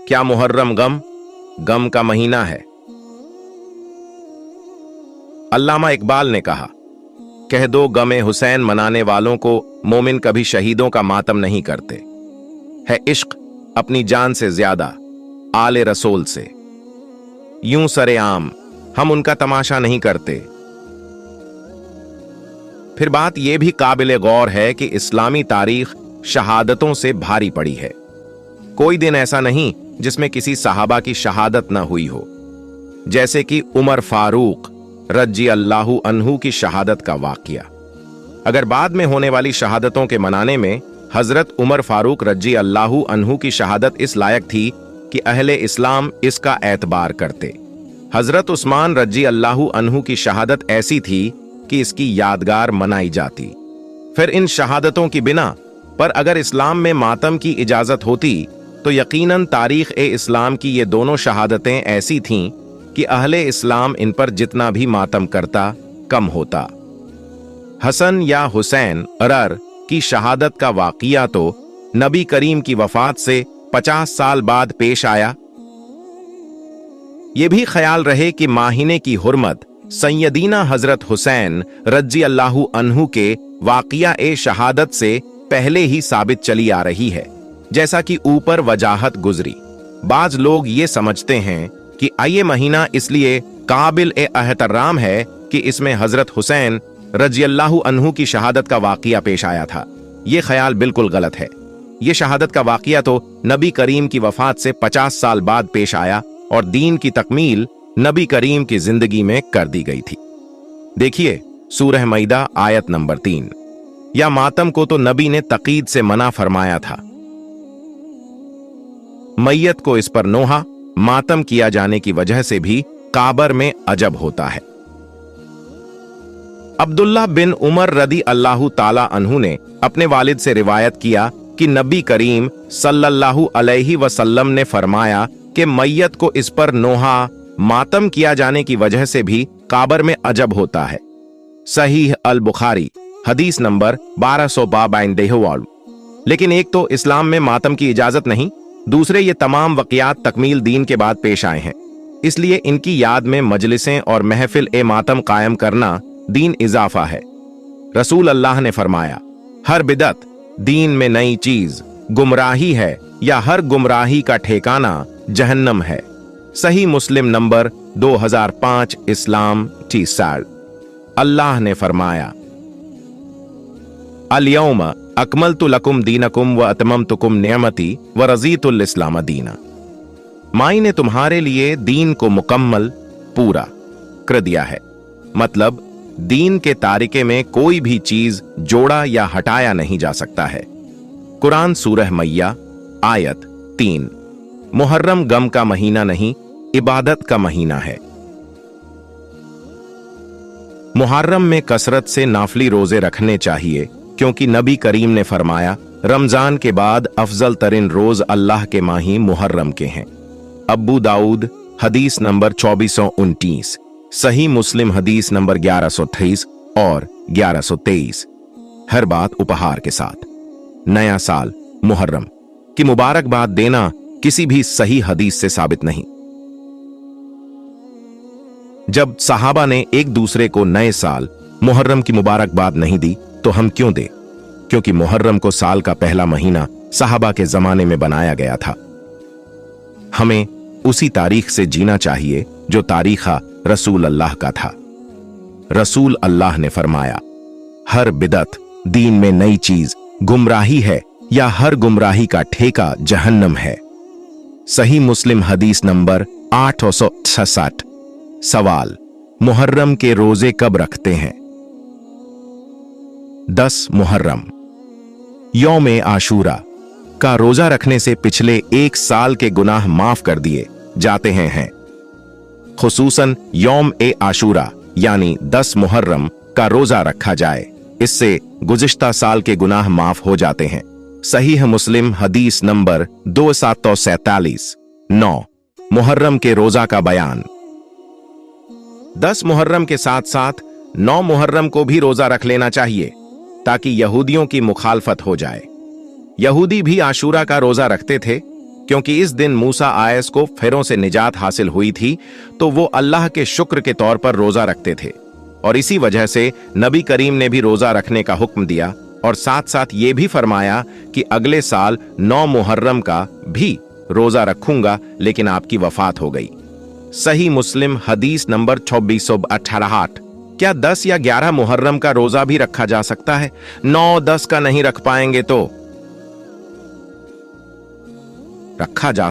क्या मुहर्रम गम का महीना है? अल्लामा इकबाल ने कहा, कह दो गमे हुसैन मनाने वालों को मोमिन कभी शहीदों का मातम नहीं करते। है इश्क अपनी जान से ज्यादा आले रसूल से, यूं सरेआम हम उनका तमाशा नहीं करते। फिर बात यह भी काबिल गौर है कि इस्लामी तारीख शहादतों से भारी पड़ी है। कोई दिन ऐसा नहीं जिसमें किसी सहाबा की शहादत न हुई हो, जैसे कि उमर फारूक रजी अल्लाहु अन्हु की शहादत का वाकया। अगर बाद में होने वाली शहादतों के मनाने में हजरत उमर फारूक रजी अल्लाहु अन्हु की शहादत इस लायक थी कि अहले इस्लाम इसका एतबार करते, हजरत उस्मान रजी अल्लाहु अन्हु की शहादत ऐसी थी कि इसकी यादगार मनाई जाती। फिर इन शहादतों की बिना पर अगर इस्लाम में मातम की इजाजत होती तो यकीनन तारीख ए इस्लाम की ये दोनों शहादतें ऐसी थीं कि अहले इस्लाम इन पर जितना भी मातम करता कम होता। हसन या हुसैन अरर की शहादत का वाकया तो नबी करीम की वफात से 50 साल बाद पेश आया। यह भी ख्याल रहे कि माहिने की हुर्मत सैयदीना हजरत हुसैन रजी अल्लाहु अन्हु के वाकया ए शहादत से पहले ही साबित चली आ रही है, जैसा कि ऊपर वजाहत गुजरी। बाज लोग ये समझते हैं कि ये महीना इसलिए काबिल ए एहतराम है कि इसमें हजरत हुसैन रजियल्लाहु अन्हु की शहादत का वाकया पेश आया था। यह ख्याल बिल्कुल गलत है। यह शहादत का वाकया तो नबी करीम की वफात से 50 साल बाद पेश आया और दीन की तकमील नबी करीम की जिंदगी में कर दी गई थी। देखिए सूरह मैदा आयत नंबर 3। या मातम को तो नबी ने तकीद से मना फरमाया था, मैयत को इस पर नोहा मातम किया जाने की वजह से भी काबर में अजब होता है। अब्दुल्लाह बिन उमर रदी अल्लाहु ताला अन्हु ने अपने वालिद से रिवायत किया कि नबी करीम सल्लल्लाहु अलैहि वसल्लम ने फरमाया कि मैयत को इस पर नोहा मातम किया जाने की वजह से भी काबर में अजब होता है। सहीह अल बुखारी हदीस नंबर 1252। लेकिन एक तो इस्लाम में मातम की इजाजत नहीं, दूसरे ये तमाम वक़ियात तकमील दीन के बाद पेश आए हैं, इसलिए इनकी याद में मजलिसें और महफिल ए मातम कायम करना दीन इजाफा है। रसूल अल्लाह ने फरमाया, हर बिदत दीन में नई चीज गुमराही है या हर गुमराही का ठिकाना जहन्नम है। सही मुस्लिम नंबर 2005 इस्लाम टी-साल। अल्लाह ने फरमाया, अल-यौम अकमलतु लकुम दीनकुम व अतममतुकुम निअमती व रज़ीतुल इस्लाम दीना। माई ने तुम्हारे लिए दीन को मुकम्मल पूरा कर दिया है। मतलब दीन के तारिके में कोई भी चीज जोड़ा या हटाया नहीं जा सकता है। कुरान सूरह मैया आयत 3। मुहर्रम गम का महीना नहीं, इबादत का महीना है। मुहर्रम में कसरत से नाफली रोजे रखने चाहिए, क्योंकि नबी करीम ने फरमाया, रमजान के बाद अफजल तरीन रोज अल्लाह के माही मुहर्रम के हैं। अब्बू दाऊद हदीस नंबर 2429, सही मुस्लिम हदीस नंबर 1128 और 1123। हर बात उपहार के साथ। नया साल मुहर्रम की मुबारकबाद देना किसी भी सही हदीस से साबित नहीं। जब सहाबा ने एक दूसरे को नए साल मुहर्रम की मुबारकबाद नहीं दी तो हम क्यों दे? क्योंकि मुहर्रम को साल का पहला महीना सहाबा के जमाने में बनाया गया था। हमें उसी तारीख से जीना चाहिए जो तारीखा रसूल अल्लाह का था। रसूल अल्लाह ने फरमाया, हर बिदत दीन में नई चीज गुमराही है या हर गुमराही का ठेका जहन्नम है। सही मुस्लिम हदीस नंबर 866। सवाल, मुहर्रम के रोजे कब रखते हैं? 10 मुहर्रम यौम आशूरा का रोजा रखने से पिछले एक साल के गुनाह माफ कर दिए जाते हैं। खुसूसन यौम ए आशूरा यानी 10 मुहर्रम का रोजा रखा जाए, इससे गुज़िश्ता साल के गुनाह माफ हो जाते हैं। सहीह मुस्लिम हदीस नंबर 2747। 9 मुहर्रम के रोजा का बयान। 10 मुहर्रम के साथ साथ 9 मुहर्रम को भी रोजा रख लेना चाहिए ताकि यहूदियों की मुखालफत हो जाए। यहूदी भी आशूरा का रोजा रखते थे, क्योंकि इस दिन मूसा आयस को फिरौन से निजात हासिल हुई थी, तो वो अल्लाह के शुक्र के तौर पर रोजा रखते थे, और इसी वजह से नबी करीम ने भी रोजा रखने का हुक्म दिया, और साथ साथ ये भी फरमाया कि अगले साल 9 मुहर्रम का भी रोजा रखूंगा, लेकिन आपकी वफात हो गई। सही मुस्लिम हदीस नंबर 2618। क्या 10 या 11 मुहर्रम का रोजा भी रखा जा सकता है? 9-10 का नहीं रख पाएंगे तो रखा जा